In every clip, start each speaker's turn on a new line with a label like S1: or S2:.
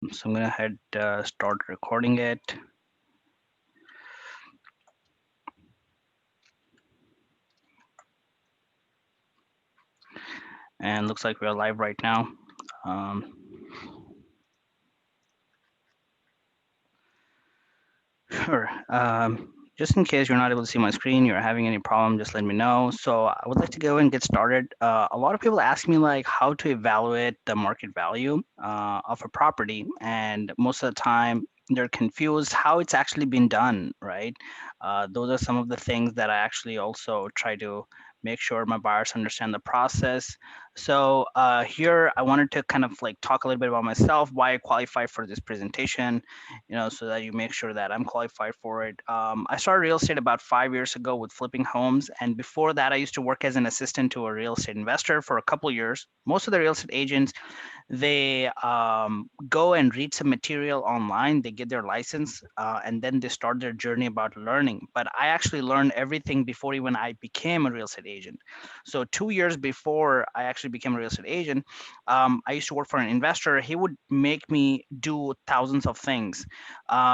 S1: So I'm gonna head start recording it, and looks like we're live right now. Um, sure. Just in case you're not able to see my screen, you're having any problem, just let me know. So I would like to go and get started. A lot of people ask me like how to evaluate the market value of a property, and most of the time they're confused how it's actually been done, right? Those are some of the things that I actually also try to make sure my buyers understand the process. So here I wanted to kind of like talk a little bit about myself, why I qualify for this presentation, so that you make sure that I'm qualified for it. I started real estate about 5 years ago with flipping homes, and before that, I used to work as an assistant to a real estate investor for a couple years. Most of the real estate agents, they go and read some material online, they get their license, and then they start their journey about learning. But I actually learned everything before even I became a real estate agent. So 2 years before I actually became a real estate agent, I used to work for an investor. He would make me do thousands of things.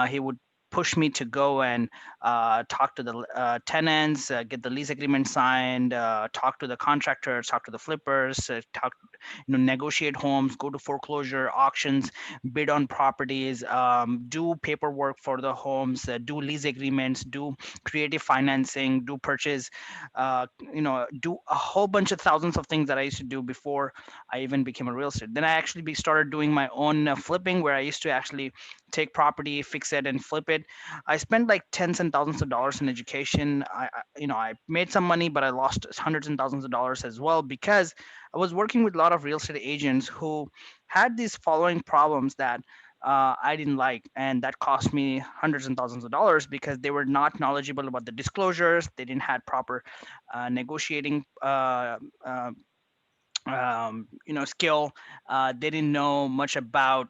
S1: He would push me to go and talk to the tenants, get the lease agreement signed, talk to the contractors, talk to the flippers, negotiate homes, go to foreclosure auctions, bid on properties, do paperwork for the homes, do lease agreements, do creative financing, do purchase, do a whole bunch of thousands of things that I used to do before I even became a real estate. Then I actually started doing my own flipping, where I used to actually take property, fix it, and flip it. I spent like tens and thousands of dollars in education. I made some money, but I lost hundreds and thousands of dollars as well, because I was working with a lot of real estate agents who had these following problems that I didn't like, and that cost me hundreds and thousands of dollars because they were not knowledgeable about the disclosures. They didn't have proper negotiating skill. They didn't know much about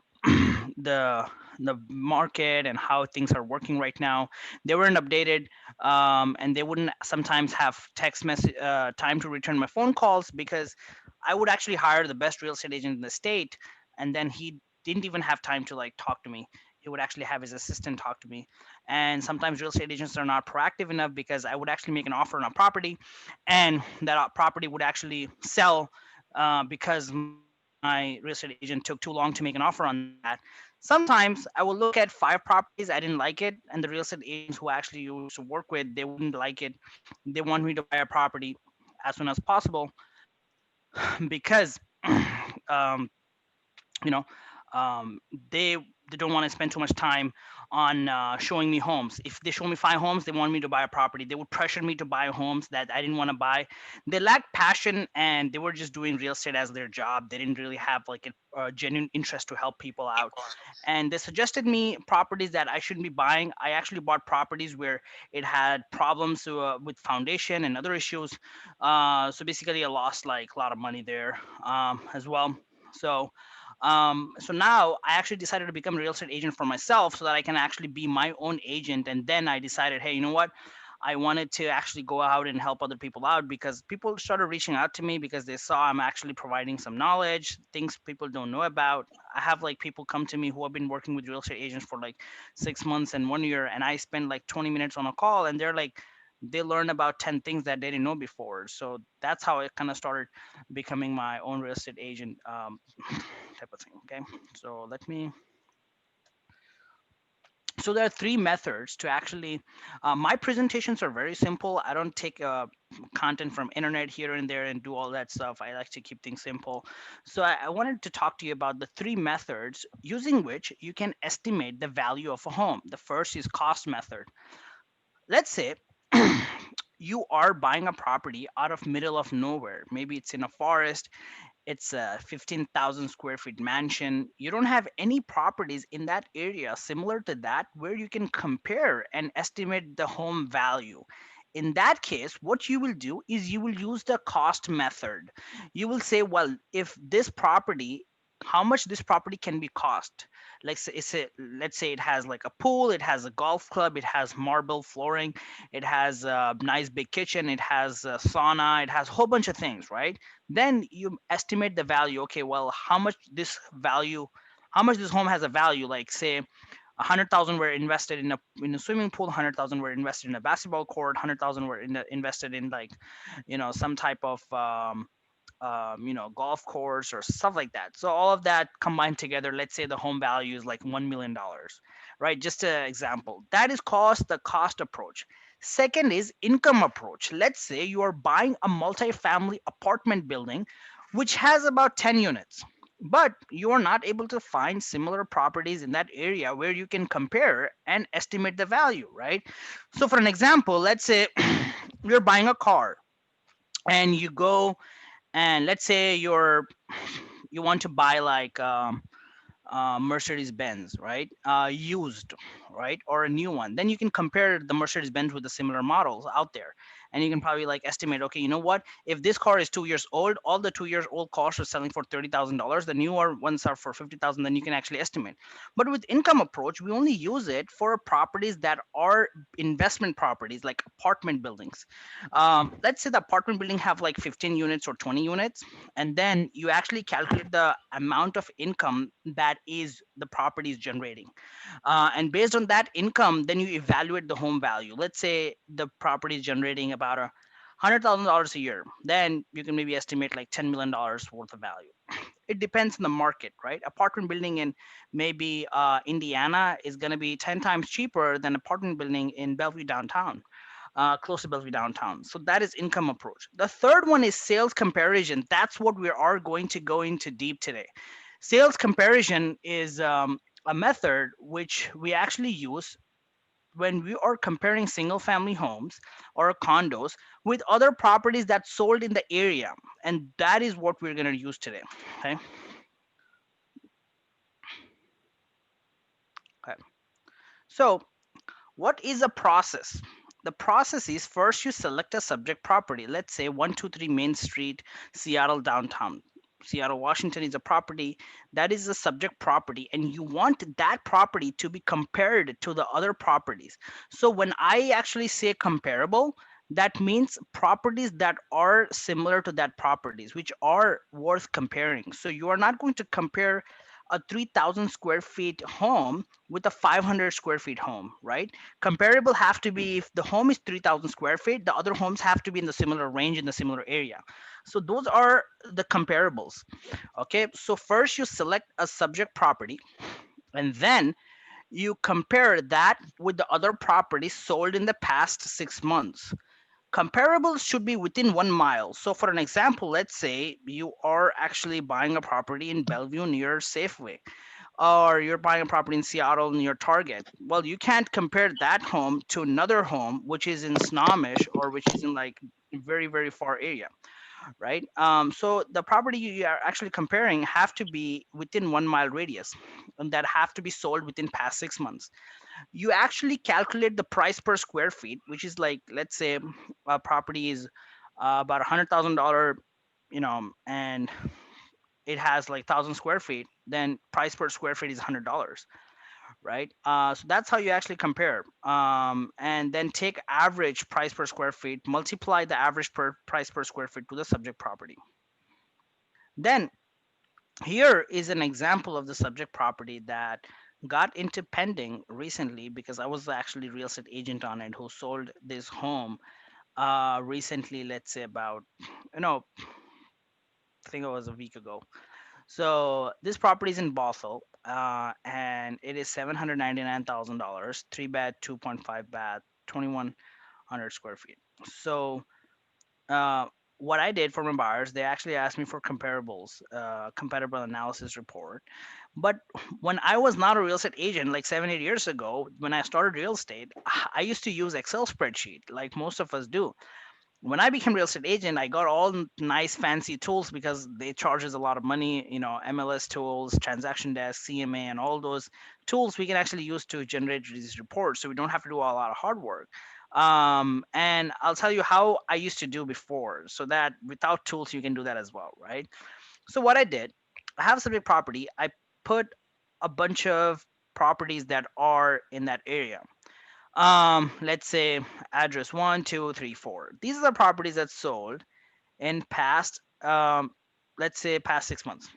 S1: the the market and how things are working right now. They weren't updated, and they wouldn't sometimes have text message time to return my phone calls, because I would actually hire the best real estate agent in the state, and then he didn't even have time to like talk to me. He would actually have his assistant talk to me. And sometimes real estate agents are not proactive enough, because I would actually make an offer on a property, and that property would actually sell because my real estate agent took too long to make an offer on that. Sometimes I will look at 5 properties, I didn't like it, and the real estate agents who actually used to work with, they wouldn't like it. They want me to buy a property as soon as possible, because um, you know um, they they don't want to spend too much time on showing me homes. If they show me 5 homes, they want me to buy a property. They would pressure me to buy homes that I didn't want to buy. They lacked passion, and they were just doing real estate as their job. They didn't really have like a genuine interest to help people out, and they suggested me properties that I shouldn't be buying. I actually bought properties where it had problems with foundation and other issues. So basically I lost like a lot of money there as well. So now I actually decided to become a real estate agent for myself, so that I can actually be my own agent. And then I decided, hey, you know what? I wanted to actually go out and help other people out, because people started reaching out to me because they saw I'm actually providing some knowledge, things people don't know about. I have like people come to me who have been working with real estate agents for like 6 months and 1 year, and I spend like 20 minutes on a call, and they're like, they learn about 10 things that they didn't know before. So that's how it kind of started becoming my own real estate agent type of thing. Okay, so let me. So there are 3 methods to actually. My presentations are very simple. I don't take content from internet here and there and do all that stuff. I like to keep things simple. So I wanted to talk to you about the 3 methods using which you can estimate the value of a home. The first is cost method. Let's say you are buying a property out of middle of nowhere. Maybe it's in a forest. It's a 15,000 square feet mansion. You don't have any properties in that area similar to that where you can compare and estimate the home value. In that case, what you will do is you will use the cost method. You will say, well, if this property, how much this property can be cost. Like let's say it has like a pool, it has a golf club, it has marble flooring, it has a nice big kitchen, it has a sauna, it has a whole bunch of things, right? Then you estimate the value. Okay, well, how much this value, how much this home has a value. Like say 100,000 were invested in a swimming pool, 100,000 were invested in a basketball court, 100,000 were invested in like some type of golf course or stuff like that. So all of that combined together, let's say the home value is like $1 million, right? Just an example. That is the cost approach. Second is income approach. Let's say you are buying a multi-family apartment building which has about 10 units, but you are not able to find similar properties in that area where you can compare and estimate the value, right? So for an example, let's say you're buying a car and you go and let's say you want to buy like Mercedes Benz, right? Used, right? Or a new one. Then you can compare the Mercedes Benz with the similar models out there. And you can probably like estimate, okay, you know what? If this car is 2 years old, all the 2 years old cars are selling for $30,000. The newer ones are for 50,000. Then you can actually estimate. But with income approach, we only use it for properties that are investment properties, like apartment buildings. Let's say the apartment building have like 15 units or 20 units, and then you actually calculate the amount of income that is the property is generating, and based on that income then you evaluate the home value. Let's say the property is generating about $100,000 a year, then you can maybe estimate like $10 million worth of value. It depends on the market, right? Apartment building in maybe Indiana is going to be 10 times cheaper than apartment building in Bellevue downtown, close to Bellevue downtown. So that is income approach. The third one is sales comparison. That's what we are going to go into deep today. Sales comparison is a method which we actually use when we are comparing single family homes or condos with other properties that sold in the area, and that is what we're going to use today. Okay. Okay. So what is a process? The process is first you select a subject property. Let's say 123 Main Street, Seattle downtown. Seattle, Washington is a property that is a subject property, and you want that property to be compared to the other properties. So when I actually say comparable, that means properties that are similar to that properties, which are worth comparing. So you are not going to compare a 3,000 square feet home with a 500 square feet home, right? Comparable have to be if the home is 3,000 square feet, the other homes have to be in the similar range in the similar area. So those are the comparables. Okay, so first you select a subject property, and then you compare that with the other properties sold in the past 6 months. Comparables should be within 1 mile. So for an example, let's say you are actually buying a property in Bellevue near Safeway, or you're buying a property in Seattle near Target. Well, you can't compare that home to another home which is in Snohomish or which is in like very very far area, right? So the property you are actually comparing have to be within 1 mile radius, and that have to be sold within past 6 months. You actually calculate the price per square feet, which is like, let's say a property is about $100,000, and it has like 1,000 square feet, then price per square feet is $100, right? So that's how you actually compare, and then take average price per square feet, multiply the average price per square feet to the subject property. Then here is an example of the subject property that got into pending recently because I was actually real estate agent on it who sold this home recently, let's say about, I think it was a week ago. So this property is in Bothell, and it is $799,000, 3 bed, 2.5 bath, 2,100 square feet. So uh, what I did for my buyers, they actually asked me for comparables, comparable analysis report. But when I was not a real estate agent, like 7, 8 years ago, when I started real estate, I used to use Excel spreadsheet, like most of us do. When I became real estate agent, I got all nice fancy tools because they charges a lot of money, MLS tools, transaction desk, CMA, and all those tools we can actually use to generate these reports. So we don't have to do a lot of hard work. And I'll tell you how I used to do before so that without tools, you can do that as well, right? So what I did, I have a subject property. I put a bunch of properties that are in that area. Let's say address 1, 2, 3, 4. These are the properties that sold in past, let's say past 6 months.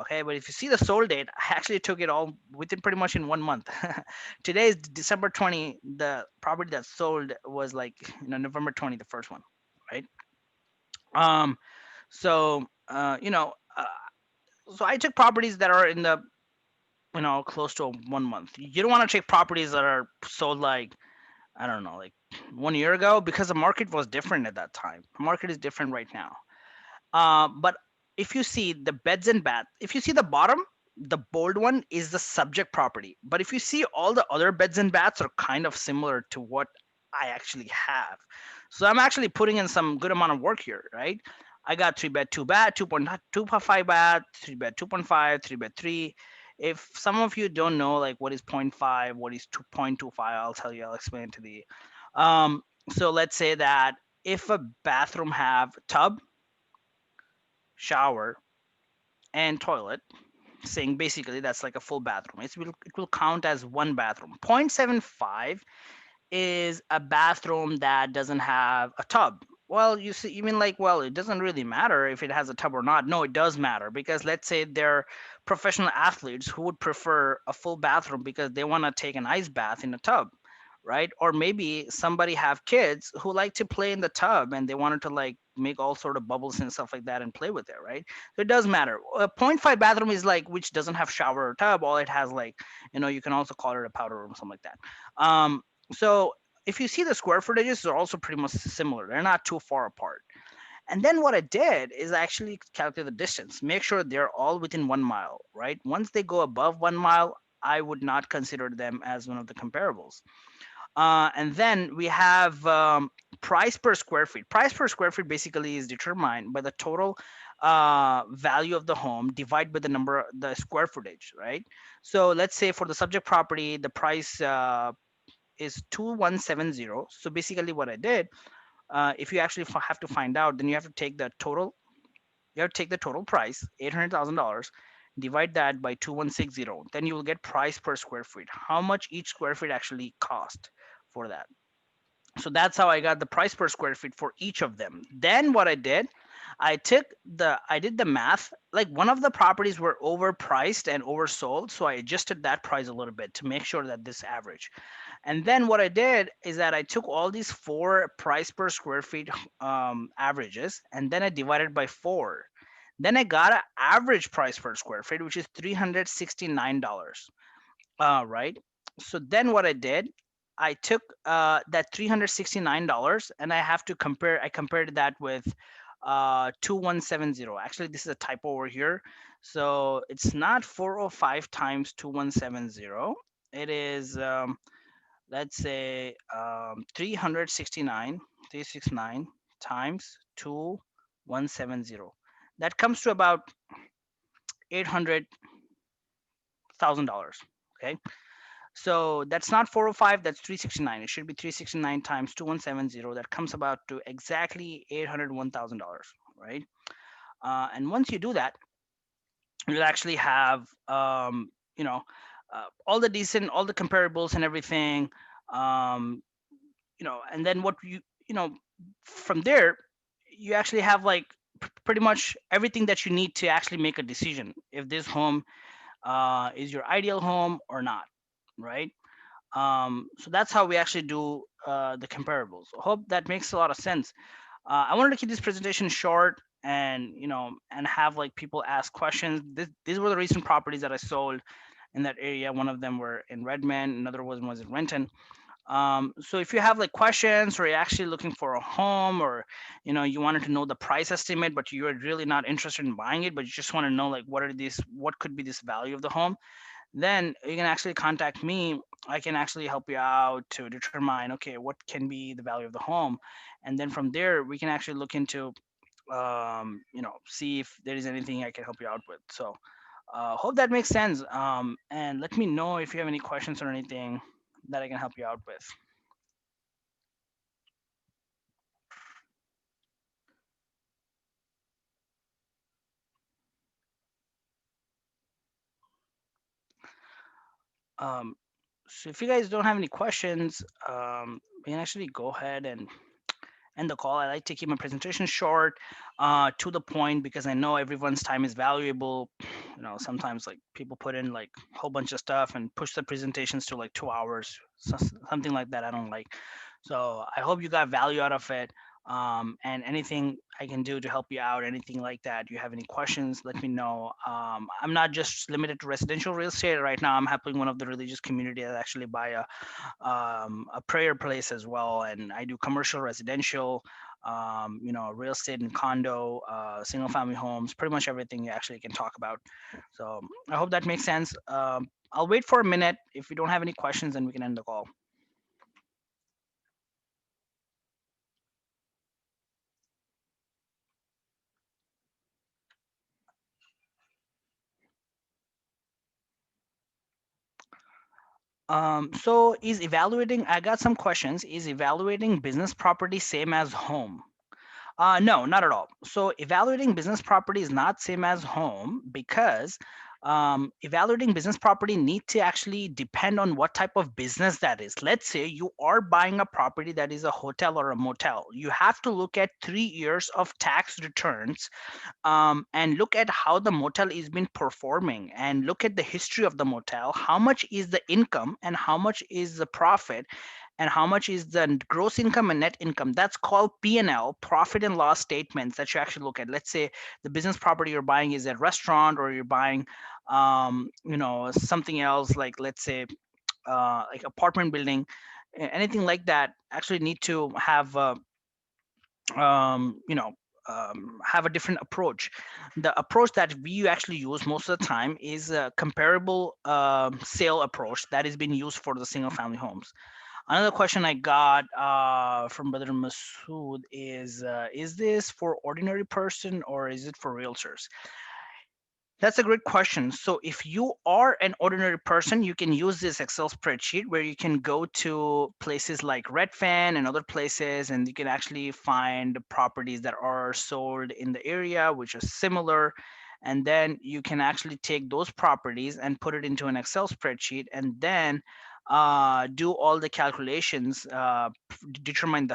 S1: Okay, but if you see the sold date, I actually took it all within pretty much in 1 month. Today is December 20. The property that sold was like November 20, the first one, right? Um, so so I took properties that are in the close to 1 month. You don't want to take properties that are sold like I don't know, like 1 year ago because the market was different at that time. The market is different right now. But if you see the beds and bath, if you see the bottom, the bold one is the subject property. But if you see all the other beds and baths are kind of similar to what I actually have. So I'm actually putting in some good amount of work here, right? I got 3 bed, 2 bath, 2.5 bath, 3 bed, 2.5, 3 bed, 3. If some of you don't know like what is point 0.5, what is 2.25, I'll tell you, I'll explain it to the. Um, so let's say that if a bathroom have tub, shower, and toilet, saying basically that's like a full bathroom. It will count as one bathroom. 0.75 is a bathroom that doesn't have a tub. Well, you see, even like, well, it doesn't really matter if it has a tub or not. No, it does matter because let's say they're professional athletes who would prefer a full bathroom because they want to take an ice bath in a tub, right? Or maybe somebody have kids who like to play in the tub and they wanted to like make all sort of bubbles and stuff like that and play with it, right? So it does matter. A point 0.5 bathroom is like which doesn't have shower or tub. All it has like, you can also call it a powder room, something like that. So if you see the square footages are also pretty much similar. They're not too far apart. And then what I did is I actually calculate the distance, make sure they're all within 1 mile, right? Once they go above 1 mile, I would not consider them as one of the comparables. And then we have price per square feet. Price per square feet basically is determined by the total value of the home divided by the number, the square footage, right? So let's say for the subject property, the price is 2170. So basically, what I did, if you actually have to find out, then you have to take the total. You have to take the total price, $800,000, divide that by 2160. Then you will get price per square feet. How much each square feet actually cost for that. So that's how I got the price per square feet for each of them. Then what I did, I did the math. Like one of the properties were overpriced and oversold, so I adjusted that price a little bit to make sure that this average. And then what I did is that I took all these four price per square feet averages, and then I divided by four. Then I got an average price per square feet, which is $369. Right. So then what I did, I took that $369 and I have to compare. I compared that with 2170. Actually, this is a typo over here. So it's not 405 times 2170. It is let's say 369 369 times 2170. That comes to about $800,000. Okay, so that's not 405, that's 369. It should be 369 times 2170. That comes about to exactly $801,000, right? And once you do that, you'll actually have you know all the decent, all the comparables and everything. Um, and then what from there, you actually have like pretty much everything that you need to actually make a decision if this home is your ideal home or not, right? So that's how we actually do the comparables. Hope that makes a lot of sense. I wanted to keep this presentation short and and have like people ask questions. These were the recent properties that I sold in that area. One of them were in Redmond, another one was in Renton. So if you have like questions or you're actually looking for a home or you wanted to know the price estimate but you're really not interested in buying it but you just want to know like what could be this value of the home, then you can actually contact me. I can actually help you out to determine, okay, what can be the value of the home, and then from there we can actually look into see if there is anything I can help you out with. So hope that makes sense. And let me know if you have any questions or anything that I can help you out with. um, so if you guys don't have any questions, we can actually go ahead and end the call. I like to keep my presentation short, to the point, because I know everyone's time is valuable. Sometimes like people put in like a whole bunch of stuff and push the presentations to like 2 hours, something like that. I don't like. So I hope you got value out of it. And anything I can do to help you out, anything like that, you have any questions, let me know. I'm not just limited to residential real estate. Right now, I'm helping one of the religious community that actually buy a prayer place as well, and I do commercial, residential, real estate and condo, single family homes, pretty much everything you actually can talk about. So I hope that makes sense. I'll wait for a minute. If you don't have any questions, then we can end the call. So I got some questions. Is evaluating business property same as home? No, not at all. So evaluating business property is not same as home, because evaluating business property need to actually depend on what type of business that is. Let's say you are buying a property that is a hotel or a motel. You have to look at 3 years of tax returns, and look at how the motel is been performing, and look at the history of the motel, how much is the income and how much is the profit, and how much is the gross income and net income. That's called P&L, profit and loss statements, that you actually look at. Let's say the business property you're buying is a restaurant, or you're buying something else, like let's say like apartment building, anything like that, actually need to have um, you know, have a different approach. The approach that we actually use most of the time is a comparable sale approach that is being used for the single family homes. Another question I got from Brother Masood is this for ordinary person or is it for realtors? That's a great question. So if you are an ordinary person, you can use this Excel spreadsheet where you can go to places like Redfin and other places, and you can actually find properties that are sold in the area, which are similar. And then you can actually take those properties and put it into an Excel spreadsheet, and then do all the calculations, determine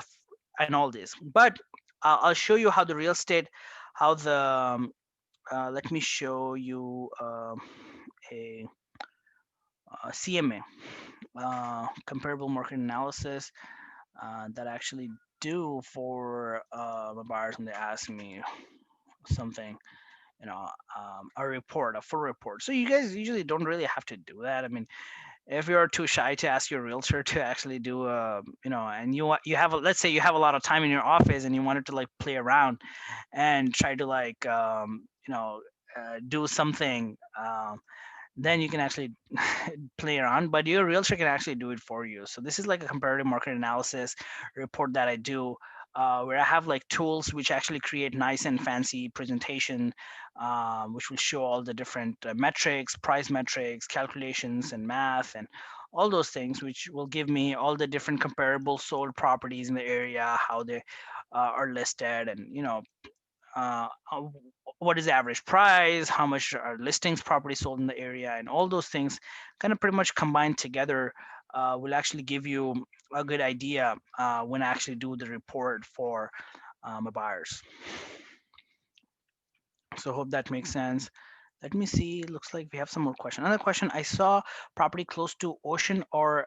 S1: and all this. But I'll show you how the real estate, how the let me show you a, CMA, comparable market analysis, that I actually do for my buyers when they ask me something, a report, a full report. So you guys usually don't really have to do that. I mean, if you're too shy to ask your realtor to actually do and you have let's say you have a lot of time in your office and you wanted to like play around and try to like do something, then you can actually play around, but your realtor can actually do it for you. So this is like a comparative market analysis report that I do, where I have like tools which actually create nice and fancy presentation, which will show all the different metrics, price metrics, calculations, and math, and all those things, which will give me all the different comparable sold properties in the area, how they are listed, and what is the average price, how much are listings property sold in the area, and all those things kind of pretty much combined together will actually give you a good idea when I actually do the report for my buyers. So hope that makes sense. Let me see. Looks like we have some more question. Another question. I saw property close to ocean or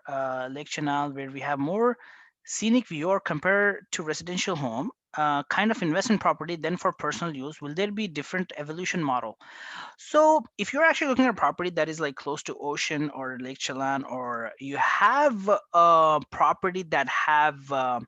S1: Lake Chanel where we have more scenic view or compared to residential home, kind of investment property then for personal use. Will there be different evolution model? So if you're actually looking at a property that is like close to ocean or Lake Chelan, or you have a property that have a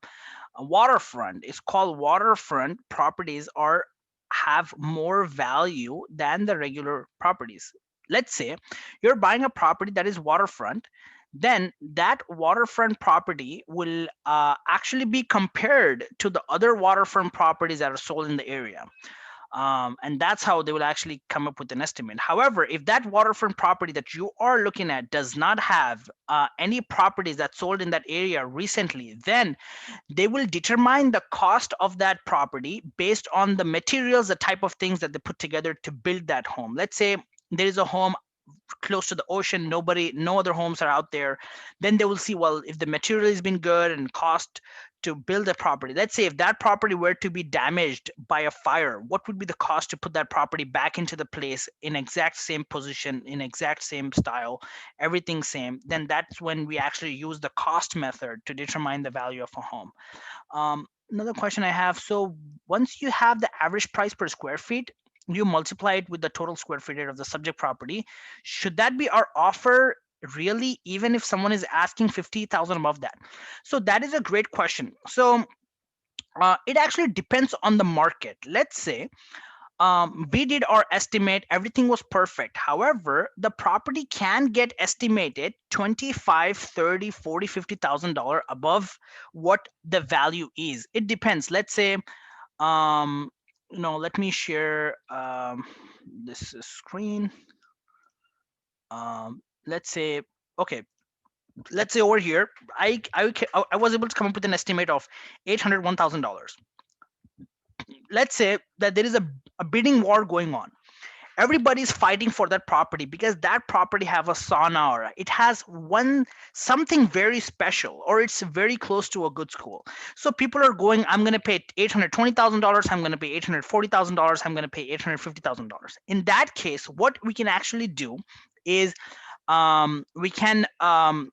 S1: waterfront, it's called waterfront properties, are have more value than the regular properties. Let's say you're buying a property that is waterfront, then that waterfront property will actually be compared to the other waterfront properties that are sold in the area, and that's how they will actually come up with an estimate. However, if that waterfront property that you are looking at does not have any properties that sold in that area recently, then they will determine the cost of that property based on the materials, the type of things that they put together to build that home. Let's say there is a home close to the ocean, no other homes are out there, then they will see, well, if the material has been good and cost to build a property. Let's say if that property were to be damaged by a fire, what would be the cost to put that property back into the place in exact same position, in exact same style, everything same? Then that's when we actually use the cost method to determine the value of a home. Another question I have, so once you have the average price per square feet, you multiply it with the total square footage of the subject property. Should that be our offer really, even if someone is asking 50,000 above that? So that is a great question. So it actually depends on the market. Let's say we did our estimate, everything was perfect. However, the property can get estimated 25, 30, 40, 50,000 dollars above what the value is. It depends. Let's say let me share this screen. Let's say, okay, let's say over here, I was able to come up with an estimate of $801,000. Let's say that there is a bidding war going on. Everybody's fighting for that property because that property have a sauna, or it has one something very special, or it's very close to a good school. So people are going, I'm going to pay $820,000, I'm going to pay $840,000, I'm going to pay $850,000. In that case, what we can actually do is we can um,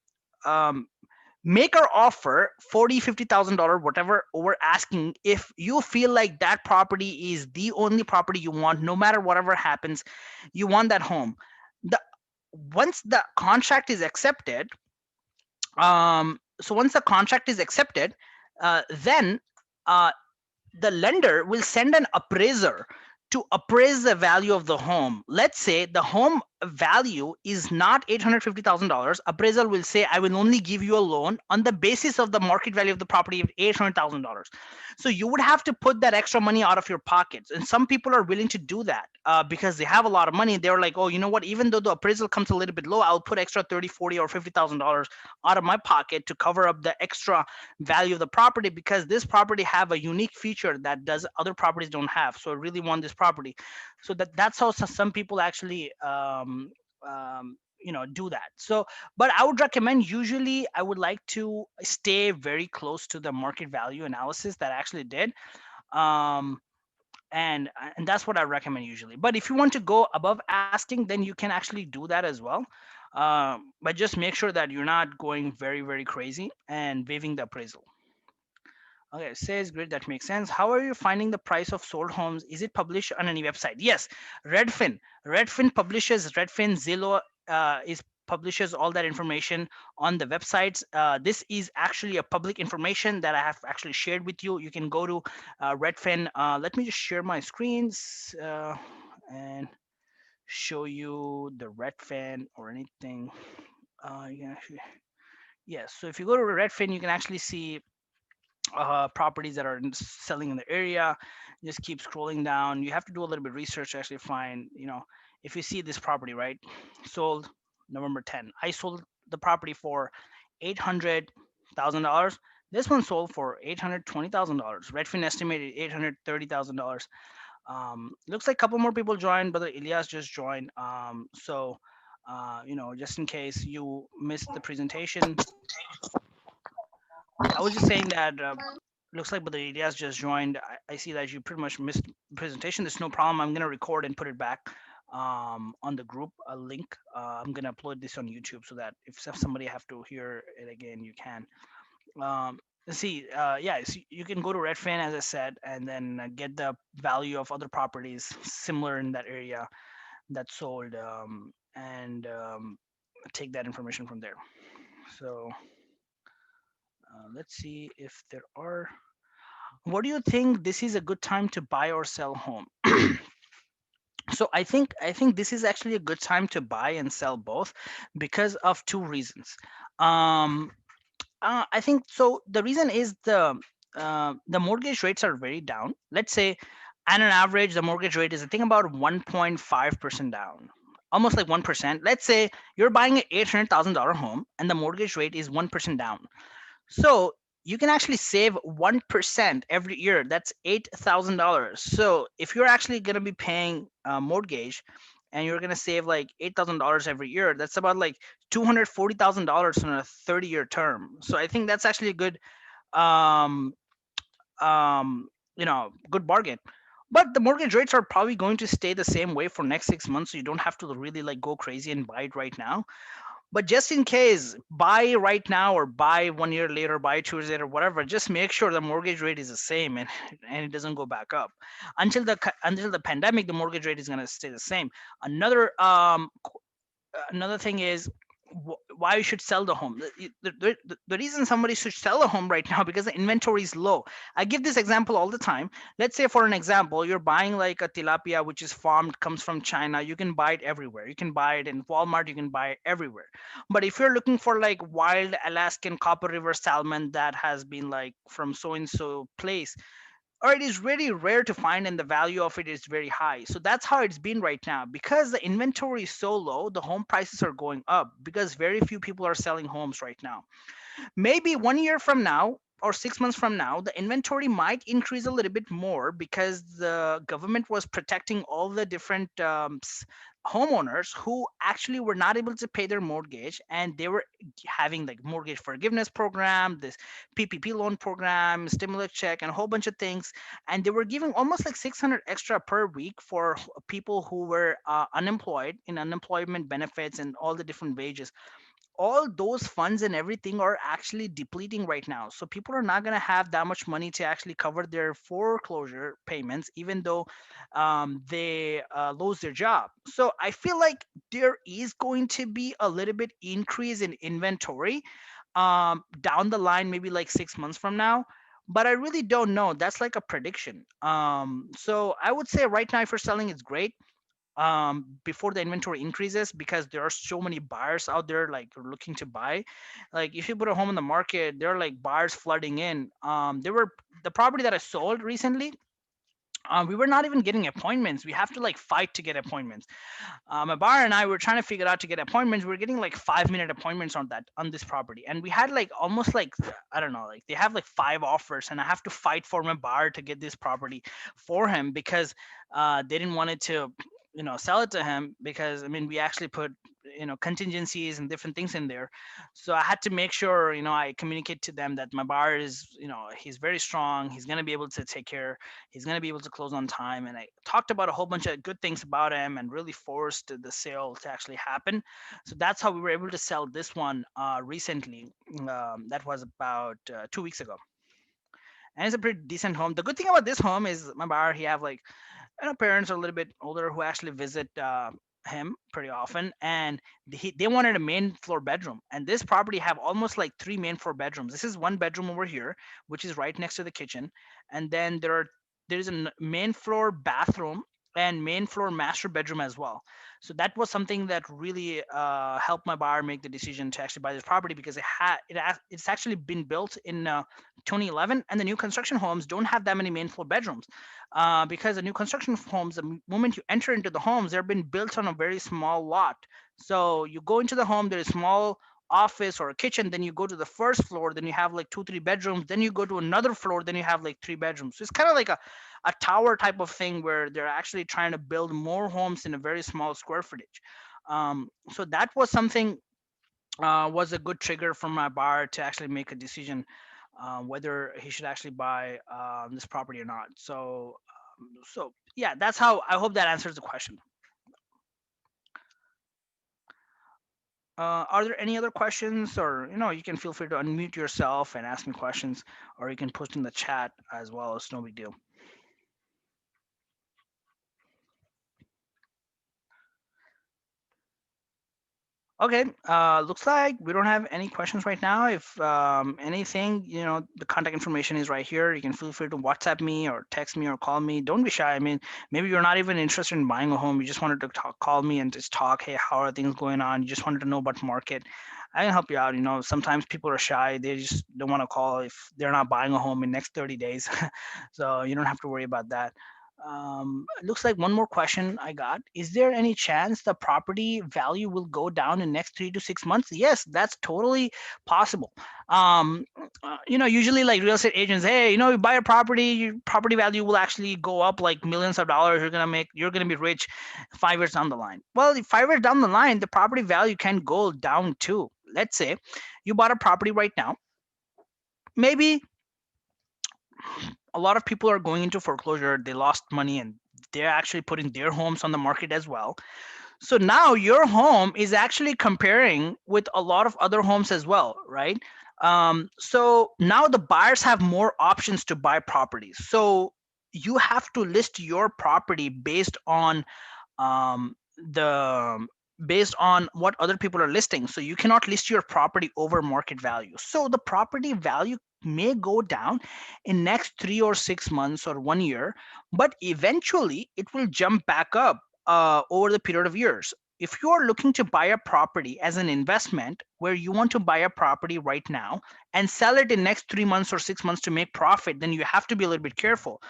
S1: make our offer 40, $50,000, whatever we're asking. If you feel like that property is the only property you want, no matter whatever happens, you want that home. The Once the contract is accepted, so once the contract is accepted, then uh, the lender will send an appraiser to appraise the value of the home. Let's say the home value is not $850,000. Appraisal will say, I will only give you a loan on the basis of the market value of the property of $800,000. So you would have to put that extra money out of your pockets. And some people are willing to do that because they have a lot of money. They're like, oh, you know what? Even though the appraisal comes a little bit low, I'll put extra 30, 40, or $50,000 out of my pocket to cover up the extra value of the property, because this property have a unique feature that does other properties don't have. So I really want this property. So that's how some people actually do that. So but I would recommend, usually I would like to stay very close to the market value analysis that I actually did. um and that's what I recommend usually. But if you want to go above asking, then you can actually do that as well. But just make sure that you're not going very, very crazy and waiving the appraisal. Okay, says great. That makes sense. How are you finding the price of sold homes? Is it published on any website? Yes, Redfin. Redfin publishes. Redfin, Zillow is publishes all that information on the websites. This is actually a public information that I have actually shared with you. You can go to Redfin. Let me just share my screens and show you the Redfin or anything. You can actually, yes. So if you go to Redfin, you can actually see properties that are selling in the area. Just keep scrolling down. You have to do a little bit of research to actually find, if you see this property, right, sold November 10, I sold the property for $800,000. This one sold for $820,000. Redfin estimated $830,000. Looks like a couple more people joined, but Elias just joined. Just in case you missed the presentation, I was just saying that looks like, but the Elias just joined. I see that you pretty much missed the presentation. There's no problem. I'm gonna record and put it back on the group a link. I'm gonna upload this on YouTube so that if somebody have to hear it again, you can. See, yeah, so you can go to Redfin, as I said, and then get the value of other properties similar in that area that sold, and take that information from there. So let's see if there are. What do you think, this is a good time to buy or sell home? So I think this is actually a good time to buy and sell both, because of two reasons. Um, I think so. The reason is the mortgage rates are very down. Let's say, on an average, the mortgage rate is, I think, about 1.5% down, almost like 1%. Let's say you're buying an $800,000 home and the mortgage rate is 1% down. So you can actually save 1% every year. That's $8,000. So if you're actually going to be paying a mortgage and you're going to save like $8,000 every year, that's about like $240,000 on a 30-year term. So I think that's actually a good um, good bargain. But the mortgage rates are probably going to stay the same way for next 6 months, so you don't have to really like go crazy and buy it right now. But just in case, buy right now or buy 1 year later, buy 2 years later, whatever. Just make sure the mortgage rate is the same and it doesn't go back up. Until the pandemic, the mortgage rate is gonna stay the same. Another thing is why you should sell the home. The reason somebody should sell a home right now because the inventory is low. I give this example all the time. Let's say for an example, you're buying like a tilapia which is farmed, comes from China. You can buy it everywhere. You can buy it in Walmart. You can buy it everywhere. But if you're looking for like wild Alaskan Copper River salmon that has been like from so and so place, or it is very rare to find and the value of it is very high. So that's how it's been right now. Because the inventory is so low, the home prices are going up because very few people are selling homes right now. Maybe 1 year from now or 6 months from now, the inventory might increase a little bit more because the government was protecting all the different homeowners who actually were not able to pay their mortgage, and they were having like mortgage forgiveness program, this PPP loan program, stimulus check, and a whole bunch of things. And they were giving almost like 600 extra per week for people who were unemployed in unemployment benefits and all the different wages. All those funds and everything are actually depleting right now. So people are not going to have that much money to actually cover their foreclosure payments, even though they lose their job. So I feel like there is going to be a little bit increase in inventory down the line, maybe like 6 months from now. But I really don't know. That's like a prediction. So I would say right now, if you're selling, it's great before the inventory increases, because there are so many buyers out there like looking to buy. Like if you put a home on the market, there are like buyers flooding in. There were the property that I sold recently. We were not even getting appointments. We have to like fight to get appointments. My buyer and I were trying to figure out to get appointments. We are getting like 5 minute appointments on this property, and we had like almost like, I don't know, like they have like five offers, and I have to fight for my buyer to get this property for him because they didn't want it to sell it to him, because I mean we actually put contingencies and different things in there. So I had to make sure I communicate to them that my buyer is, he's very strong, he's going to be able to take care, he's going to be able to close on time. And I talked about a whole bunch of good things about him and really forced the sale to actually happen. So that's how we were able to sell this one recently. That was about 2 weeks ago, and it's a pretty decent home. The good thing about this home is my buyer, he have like parents are a little bit older who actually visit him pretty often, and they wanted a main floor bedroom. And this property have almost like three main floor bedrooms. This is one bedroom over here, which is right next to the kitchen, and then there is a main floor bathroom and main floor master bedroom as well. So that was something that really helped my buyer make the decision to actually buy this property, because it's actually been built in 2011, and the new construction homes don't have that many main floor bedrooms, because the new construction homes, the moment you enter into the homes, they're been built on a very small lot. So you go into the home, there's a small office or a kitchen, then you go to the first floor, then you have like two, three bedrooms, then you go to another floor, then you have like three bedrooms. So it's kind of like a tower type of thing where they're actually trying to build more homes in a very small square footage. So that was something was a good trigger for my buyer to actually make a decision whether he should actually buy this property or not. So yeah, that's how I hope that answers the question. Are there any other questions, or you can feel free to unmute yourself and ask me questions, or you can post in the chat as well. It's no big deal. Okay, looks like we don't have any questions right now. If anything, the contact information is right here. You can feel free to WhatsApp me or text me or call me. Don't be shy. I mean, maybe you're not even interested in buying a home. You just wanted to call me and just talk. Hey, how are things going on? You just wanted to know about market. I can help you out. Sometimes people are shy. They just don't want to call if they're not buying a home in next 30 days. So you don't have to worry about that. Looks like one more question I got. Is there any chance the property value will go down in next 3 to 6 months? Yes, that's totally possible. Usually like real estate agents, hey, you buy a property, your property value will actually go up like millions of dollars. You're gonna be rich 5 years down the line. Well, if 5 years down the line, the property value can go down too. Let's say you bought a property right now. Maybe
S2: a lot of people are going into foreclosure. They lost money and they're actually putting their homes on the market as well. So now your home is actually comparing with a lot of other homes as well, right? So now the buyers have more options to buy properties. So you have to list your property um, the based on what other people are listing. So you cannot list your property over market value. So the property value may go down in next 3 or 6 months or 1 year, but eventually it will jump back up over the period of years. If you are looking to buy a property as an investment where you want to buy a property right now and sell it in next 3 months or 6 months to make profit, then you have to be a little bit careful.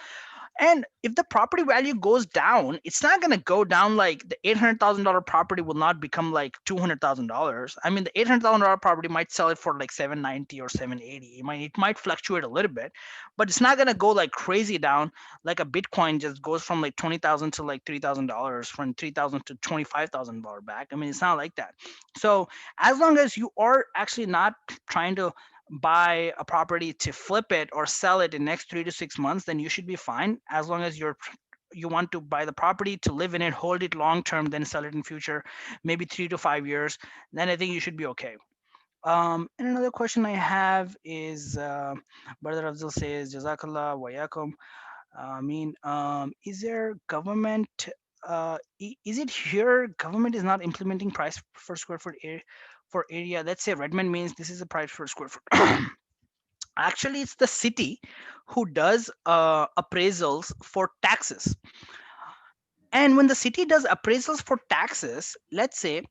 S2: And if the property value goes down, it's not going to go down like the $800,000 property will not become like $200,000. I mean, the $800,000 property might sell it for like 790 or 780. It might fluctuate a little bit, but it's not going to go like crazy down like a Bitcoin just goes from like 20,000 to like $3,000, from 3,000 to $25,000 back. I mean, it's not like that. So as long as you are actually not trying to buy a property to flip it or sell it in next 3 to 6 months, then you should be fine. As long as you want to buy the property to live in it, hold it long term, then sell it in future, maybe 3 to 5 years, then I think you should be okay. And another question I have is, Brother Afzal says, Jazakallah wa yakum. Is there government? Is it here government is not implementing price for square foot area for area? Let's say Redmond means this is the price per square foot. Actually, it's the city who does appraisals for taxes. And when the city does appraisals for taxes, let's say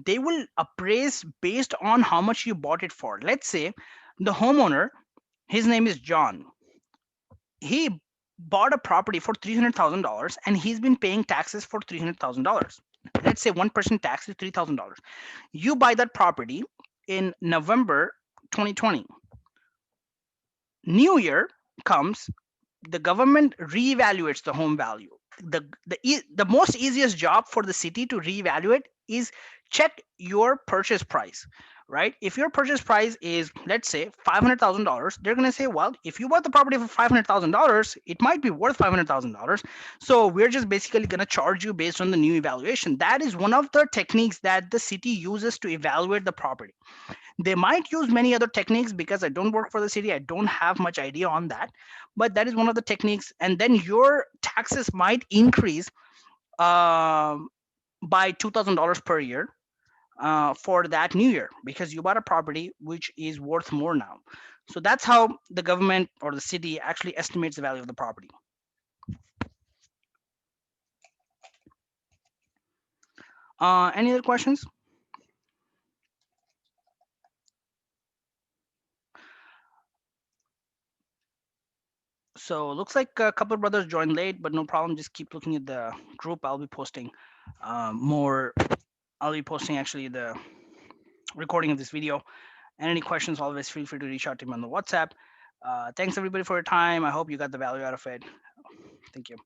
S2: they will appraise based on how much you bought it for. Let's say the homeowner, his name is John. He bought a property for $300,000 and he's been paying taxes for $300,000. Let's say 1% tax is $3,000. You buy that property in November 2020. New Year comes, the government reevaluates the home value. The most easiest job for the city to reevaluate is check your purchase price, right? If your purchase price is, let's say, $500,000, they're going to say, well, if you bought the property for $500,000, it might be worth $500,000. So we're just basically going to charge you based on the new evaluation. That is one of the techniques that the city uses to evaluate the property. They might use many other techniques because I don't work for the city. I don't have much idea on that, but that is one of the techniques. And then your taxes might increase um by $2,000 per year for that new year because you bought a property which is worth more now. So that's how the government or the city actually estimates the value of the property. Any other questions? So looks like a couple of brothers joined late, but no problem. Just keep looking at the group. I'll be posting more. I'll be posting actually the recording of this video. And any questions, always feel free to reach out to me on the WhatsApp. Thanks everybody for your time. I hope you got the value out of it. Thank you.